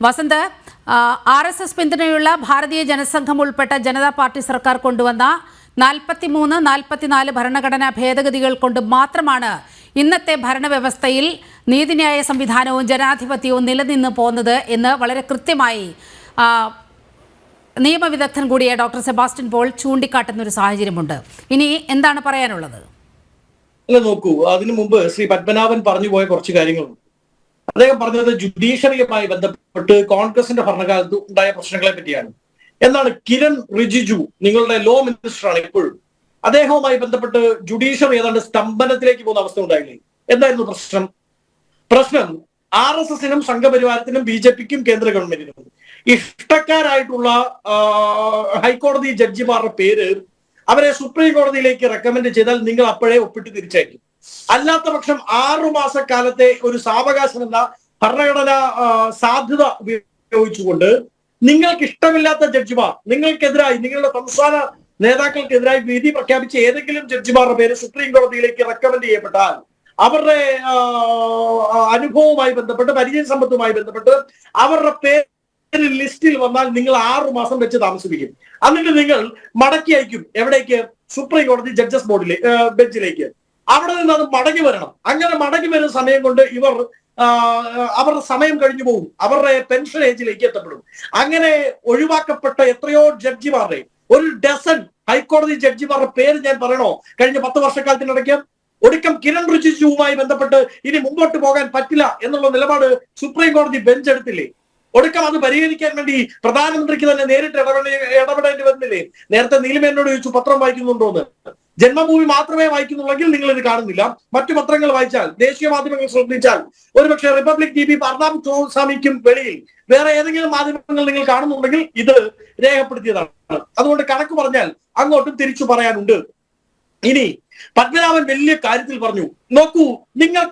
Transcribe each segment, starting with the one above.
Vasant, RSS പിന്തുണയുള്ള ഭാരതീയ ജനസംഘം ഉൾപ്പെട്ട Janata party സർക്കാർ കൊണ്ടുവന്ന 43, 44 ഭരണഘടനാ ഭേദഗതികൾ കൊണ്ട് മാത്രമാണ് ഇന്നത്തെ ഭരണവ്യവസ്ഥയിൽ നീതിന്യായ സംവിധാനവും ജനാധിപത്യവും നിലനിന്ന് പോകുന്നത് എന്ന് വളരെ കൃത്യമായി നിയമവിദഗ്ധൻ കൂടിയ ഡോക്ടർ സെബാസ്റ്റ്യൻ പോൾ ചൂണ്ടിക്കാട്ടുന്ന ഒരു സാഹചര്യമുണ്ട്. ഇനി എന്താണ് പറയാനുള്ളത്? അല്ല, നോക്കൂ, അതിനു മുമ്പ് ശ്രീ പത്മനാഭൻ പറഞ്ഞു പോയ കുറച്ച് കാര്യങ്ങളുണ്ട്. അദ്ദേഹം പറഞ്ഞത് ജുഡീഷ്യറിയുമായി ബന്ധപ്പെട്ട് കോൺഗ്രസിന്റെ ഭരണകാലത്ത് ഉണ്ടായ പ്രശ്നങ്ങളെ പറ്റിയാണ്. എന്താണ് കിരൺ റിജിജു, നിങ്ങളുടെ ലോ മിനിസ്റ്ററാണ് ഇപ്പോഴും, അദ്ദേഹവുമായി ബന്ധപ്പെട്ട് ജുഡീഷ്യറി ഏതാണ്ട് സ്തംഭനത്തിലേക്ക് പോകുന്ന അവസ്ഥ ഉണ്ടായില്ലേ? എന്തായിരുന്നു പ്രശ്നം RSSനും സംഘപരിവാരത്തിനും BJPക്കും കേന്ദ്ര ഗവൺമെന്റിനും ഇഷ്ടക്കാരായിട്ടുള്ള ഹൈക്കോടതി ജഡ്ജിമാരുടെ പേര് അവരെ സുപ്രീം കോടതിയിലേക്ക് റെക്കമെൻഡ് ചെയ്താൽ നിങ്ങൾ അപ്പോഴേ ഒപ്പിട്ട് തിരിച്ചയക്കും. അല്ലാത്ത പക്ഷം 6 മാസക്കാലത്തെ ഒരു സാവകാശം എന്ന ഭരണഘടനാ സാധ്യത ഉപയോഗിച്ചുകൊണ്ട് നിങ്ങൾക്ക് ഇഷ്ടമില്ലാത്ത ജഡ്ജിമാർ, നിങ്ങൾക്കെതിരായി, നിങ്ങളുടെ സംസ്ഥാന നേതാക്കൾക്കെതിരായി വിധി പ്രഖ്യാപിച്ച ഏതെങ്കിലും ജഡ്ജിമാരുടെ പേര് സുപ്രീം കോടതിയിലേക്ക് റെക്കമെൻഡ് ചെയ്യപ്പെട്ടാൽ അവരുടെ അനുഭവവുമായി ബന്ധപ്പെട്ട്, പരിചയ സമ്പത്തുമായി ബന്ധപ്പെട്ട് അവരുടെ പേര് ലിസ്റ്റിൽ വന്നാൽ നിങ്ങൾ 6 മാസം വെച്ച് താമസിപ്പിക്കും. എന്നിട്ട് നിങ്ങൾ മടക്കി അയക്കും. എവിടേക്ക്? സുപ്രീം കോടതി ജഡ്ജസ് ബെഞ്ചിലേക്ക്. അവിടെ നിന്ന് അത് മടങ്ങി വരണം. അങ്ങനെ മടങ്ങി വരുന്ന സമയം കൊണ്ട് ഇവർ അവരുടെ സമയം കഴിഞ്ഞു പോകും, അവരുടെ പെൻഷൻ ഏജിലേക്ക് എത്തപ്പെടും. അങ്ങനെ ഒഴിവാക്കപ്പെട്ട എത്രയോ ജഡ്ജിമാരുടെ, 1 ഡസൻ ഹൈക്കോടതി ജഡ്ജിമാരുടെ പേര് ഞാൻ പറയണോ? കഴിഞ്ഞ 10 വർഷക്കാലത്തിനിടയ്ക്ക് ഒടുക്കം കിരൺ റിജിജുവുമായി ബന്ധപ്പെട്ട് ഇനി മുമ്പോട്ട് പോകാൻ പറ്റില്ല എന്നുള്ള നിലപാട് സുപ്രീം കോടതി ബെഞ്ച് എടുത്തില്ലേ? ഒടുക്കം അത് പരിഹരിക്കാൻ വേണ്ടി പ്രധാനമന്ത്രിക്ക് തന്നെ നേരിട്ട് ഇടപെടേണ്ടി വരുന്നില്ലേ? നേരത്തെ നീലിമേനോട് ചോദിച്ചു പത്രം വായിക്കുന്നുണ്ടോ എന്ന്. ജന്മഭൂമി മാത്രമേ വായിക്കുന്നുള്ളെങ്കിൽ നിങ്ങൾ ഇത് കാണുന്നില്ല. മറ്റു പത്രങ്ങൾ വായിച്ചാൽ, ദേശീയ മാധ്യമങ്ങൾ ശ്രദ്ധിച്ചാൽ, ഒരുപക്ഷെ റിപ്പബ്ലിക് TV, പാർനാം സ്വാമിക്കും വെളിയിൽ വേറെ ഏതെങ്കിലും മാധ്യമങ്ങൾ നിങ്ങൾ കാണുന്നുണ്ടെങ്കിൽ ഇത് രേഖപ്പെടുത്തിയതാണ്. അതുകൊണ്ട് കണക്ക് പറഞ്ഞാൽ അങ്ങോട്ടും തിരിച്ചു പറയാനുണ്ട്. ഇനി പത്മനാഭൻ വലിയ കാര്യത്തിൽ പറഞ്ഞു, നോക്കൂ, നിങ്ങൾ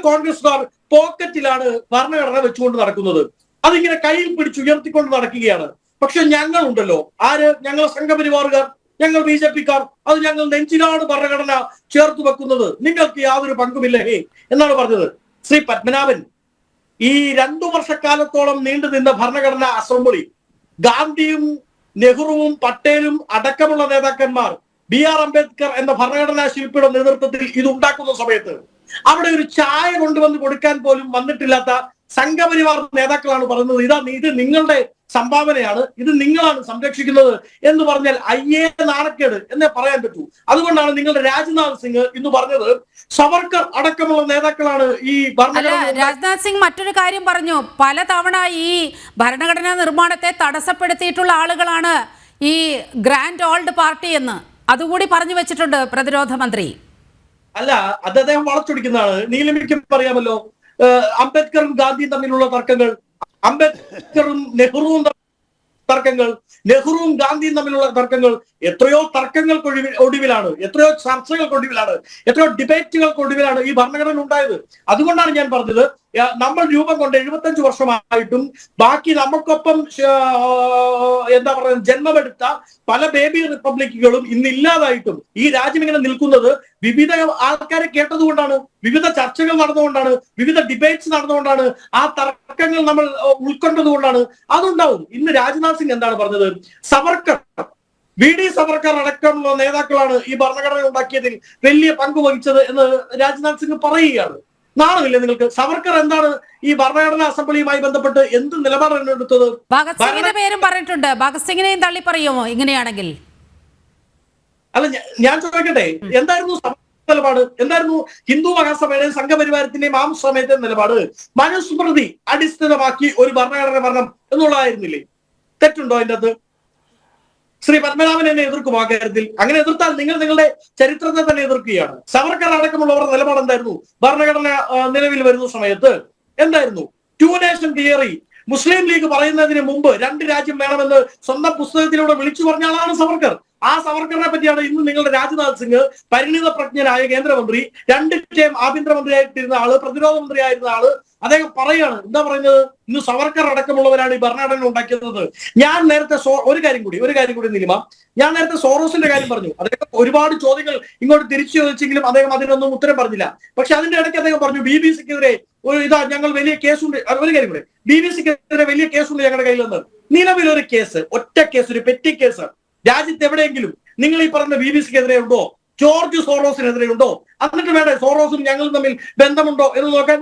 കോൺഗ്രസുകാർ പോക്കറ്റിലാണ് ഭരണഘടന വെച്ചുകൊണ്ട് നടക്കുന്നത്. അതിങ്ങനെ കയ്യിൽ പിടിച്ചുയർത്തിക്കൊണ്ട് നടക്കുകയാണ്. പക്ഷെ ഞങ്ങളുണ്ടല്ലോ, ഞങ്ങൾ സംഘപരിവാറുകാർ, ഞങ്ങൾ BJPക്കാർ, അത് ഞങ്ങൾ നെഞ്ചിലാണ് ഭരണഘടന ചേർത്ത് വെക്കുന്നത്, നിങ്ങൾക്ക് യാതൊരു പങ്കുമില്ല എന്നാണ് പറഞ്ഞത്. ശ്രീ പത്മനാഭൻ, ഈ 2 വർഷക്കാലത്തോളം നീണ്ടു നിന്ന ഭരണഘടനാ അസംബ്ലി ഗാന്ധിയും നെഹ്റുവും പട്ടേലും അടക്കമുള്ള നേതാക്കന്മാർ BR അംബേദ്കർ എന്ന ഭരണഘടനാ ശില്പിയുടെ നേതൃത്വത്തിൽ ഇത് ഉണ്ടാക്കുന്ന സമയത്ത് അവിടെ ഒരു ചായ കൊണ്ടുവന്ന് കൊടുക്കാൻ പോലും വന്നിട്ടില്ലാത്ത സംഘപരിവാർ നേതാക്കളാണ് പറയുന്നത്, ഇത് നിങ്ങളുടെ സംഭാവനയാണ്, ഇത് നിങ്ങളാണ് സംരക്ഷിക്കുന്നത് എന്ന് പറഞ്ഞാൽ നാണക്കേട് എന്നേ പറയാൻ പറ്റൂ. അതുകൊണ്ടാണ് നിങ്ങളുടെ രാജ്നാഥ് സിംഗ് ഇന്ന് പറഞ്ഞത് സവർക്കർ അടക്കമുള്ള നേതാക്കളാണ് ഈ ഭരണഘടന. രാജ്നാഥ് സിംഗ് മറ്റൊരു കാര്യം പറഞ്ഞു, പലതവണ ഈ ഭരണഘടനാ നിർമ്മാണത്തെ തടസ്സപ്പെടുത്തിയിട്ടുള്ള ആളുകളാണ് ഈ ഗ്രാൻഡ് ഓൾഡ് പാർട്ടി എന്ന് അതുകൂടി പറഞ്ഞു വെച്ചിട്ടുണ്ട് പ്രതിരോധ മന്ത്രി. അല്ല, അത് അദ്ദേഹം വളച്ചൊടിക്കുന്നതാണ്. നീലിമയ്ക്കും പറയാമല്ലോ, അംബേദ്കറും ഗാന്ധിയും തമ്മിലുള്ള തർക്കങ്ങൾ, അംബേദ്കറും നെഹ്റുവും തർക്കങ്ങൾ, നെഹ്റുവും ഗാന്ധിയും തമ്മിലുള്ള തർക്കങ്ങൾ, എത്രയോ തർക്കങ്ങൾക്ക് ഒടുവിലാണ്, എത്രയോ ചർച്ചകൾക്കൊടുവിലാണ്, എത്രയോ ഡിബേറ്റുകൾക്കൊടുവിലാണ് ഈ ഭരണഘടന ഉണ്ടായത്. അതുകൊണ്ടാണ് ഞാൻ പറഞ്ഞത്, നമ്മൾ രൂപം കൊണ്ട് 75 വർഷമായിട്ടും ബാക്കി നമുക്കൊപ്പം എന്താ പറയുക ജന്മമെടുത്ത പല ബേബി റിപ്പബ്ലിക്കുകളും ഇന്നില്ലാതായിട്ടും ഈ രാജ്യം ഇങ്ങനെ നിൽക്കുന്നത് വിവിധ ആൾക്കാരെ കേട്ടതുകൊണ്ടാണ്, വിവിധ ചർച്ചകൾ നടന്നുകൊണ്ടാണ്, വിവിധ ഡിബേറ്റ്സ് നടന്നുകൊണ്ടാണ്, ആ തർക്കങ്ങൾ നമ്മൾ ഉൾക്കൊണ്ടതുകൊണ്ടാണ്. അതുണ്ടാവും. ഇന്ന് രാജ്നാഥ് സിംഗ് എന്താണ് പറഞ്ഞത്? സവർക്കർ, VD സവർക്കർ അടക്കമുള്ള നേതാക്കളാണ് ഈ ഭരണഘടന ഉണ്ടാക്കിയതിൽ വലിയ പങ്ക് വഹിച്ചത് എന്ന് രാജ്നാഥ് സിംഗ് പറയുകയാണ്. നാണമില്ലേ നിങ്ങൾക്ക്? സവർക്കർ എന്താണ് ഈ ഭരണഘടനാ അസംബ്ലിയുമായി ബന്ധപ്പെട്ട് എന്ത് നിലപാടാണ് എടുത്തത്? ഭഗത് സിംഗിന്റെ പേരും പറഞ്ഞിട്ടുണ്ട്. ഭഗത് സിംഗിനെയും തള്ളി പറയുമോ ഇങ്ങനെയാണെങ്കിൽ? അല്ല, ഞാൻ ചോദിക്കട്ടെ, എന്തായിരുന്നു നിലപാട്? എന്തായിരുന്നു ഹിന്ദു മഹാസഭയുടെയും സംഘപരിവാരത്തിന്റെയും ആ സമയത്തെ നിലപാട്? മനുസ്മൃതി അടിസ്ഥാനമാക്കി ഒരു ഭരണഘടന വരണം എന്നുള്ളതായിരുന്നില്ലേ? തെറ്റുണ്ടോ അതിൻ്റെ അകത്ത്? ശ്രീ പത്മനാഭൻ എന്നെ എതിർക്കും ആ കാര്യത്തിൽ. അങ്ങനെ എതിർത്താൽ നിങ്ങൾ നിങ്ങളുടെ ചരിത്രത്തെ തന്നെ എതിർക്കുകയാണ്. സവർക്കർ അടക്കമുള്ളവരുടെ നിലപാട് എന്തായിരുന്നു? ഭരണഘടന നിലവിൽ വരുന്ന സമയത്ത് എന്തായിരുന്നു? 2 നേഷൻ തിയറി മുസ്ലിം ലീഗ് പറയുന്നതിന് മുമ്പ് 2 രാജ്യം വേണമെന്ന് സ്വന്തം പുസ്തകത്തിലൂടെ വിളിച്ചു പറഞ്ഞ ആളാണ് സവർക്കർ. ആ സവർക്കറിനെ പറ്റിയാണ് ഇന്ന് നിങ്ങളുടെ രാജ്നാഥ് സിംഗ്, പരിണിത പ്രജ്ഞനായ കേന്ദ്രമന്ത്രി, 2 ടൈം ആഭ്യന്തരമന്ത്രിയായിട്ടിരുന്ന ആള്, പ്രതിരോധ മന്ത്രിയായിരുന്ന ആള്, അദ്ദേഹം പറയാണ്, എന്താ പറയുന്നത്, ഇന്ന് സവർക്കർ അടക്കമുള്ളവരാണ് ഈ ഭരണഘടന ഉണ്ടാക്കിയത്. ഞാൻ നേരത്തെ ഒരു കാര്യം കൂടി നിലിമ, ഞാൻ നേരത്തെ സോറോസിന്റെ കാര്യം പറഞ്ഞു. അദ്ദേഹം ഒരുപാട് ചോദ്യങ്ങൾ ഇങ്ങോട്ട് തിരിച്ചു ചോദിച്ചെങ്കിലും അദ്ദേഹം അതിനൊന്നും ഉത്തരം പറഞ്ഞില്ല. പക്ഷെ അതിന്റെ ഇടയ്ക്ക് അദ്ദേഹം പറഞ്ഞു BBC-ക്കെതിരെ ഞങ്ങൾ വലിയ കേസുണ്ട്. ഒരു കാര്യം കൂടെ, BBC-ക്കെതിരെ വലിയ കേസുണ്ട് ഞങ്ങളുടെ കയ്യിലെന്ന്. നിലവിലൊരു കേസ്, ഒറ്റ കേസ്, ഒരു പെറ്റി കേസ് രാജ്യത്ത് എവിടെയെങ്കിലും നിങ്ങൾ ഈ പറഞ്ഞ BBC-ക്കെതിരെ ഉണ്ടോ? ജോർജ് സോറോസിനെതിരെ ഉണ്ടോ? എന്നിട്ട് വേണ്ടേ സോറോസും ഞങ്ങളും തമ്മിൽ ബന്ധമുണ്ടോ എന്ന് നോക്കാൻ?